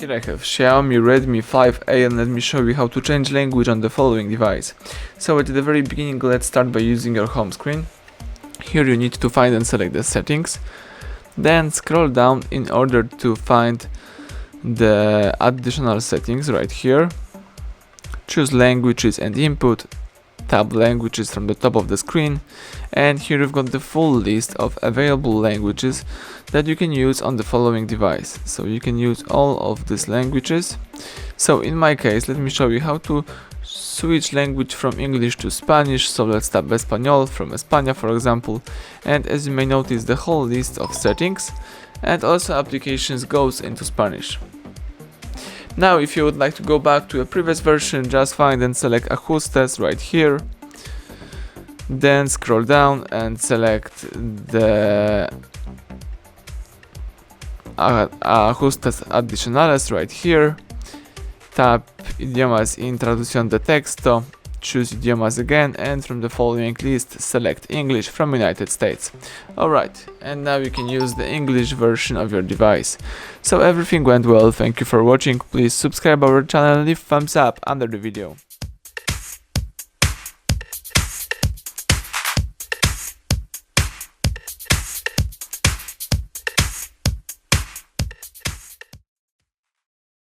Here I have Xiaomi Redmi 5A, and let me show you how to change language on the following device. So at the very beginning, let's start by using your home screen. Here you need to find and select the settings. Then scroll down in order to find the additional settings right here. Choose languages and input. Tab languages from the top of the screen, and here you've got the full list of available languages that you can use on the following device. So you can use all of these languages. So in my case, let me show you how to switch language from English to Spanish. So let's tap Español from España, for example, and as you may notice, the whole list of settings and also applications goes into Spanish. Now, if you would like to go back to a previous version, just find and select Ajustes right here. Then scroll down and select the Ajustes Adicionales right here. Tap Idiomas in Traducción de Texto. Choose idiomas again, and from the following list select English from United States. Alright, and now you can use the English version of your device. So everything went well, thank you for watching, please subscribe our channel and leave thumbs up under the video.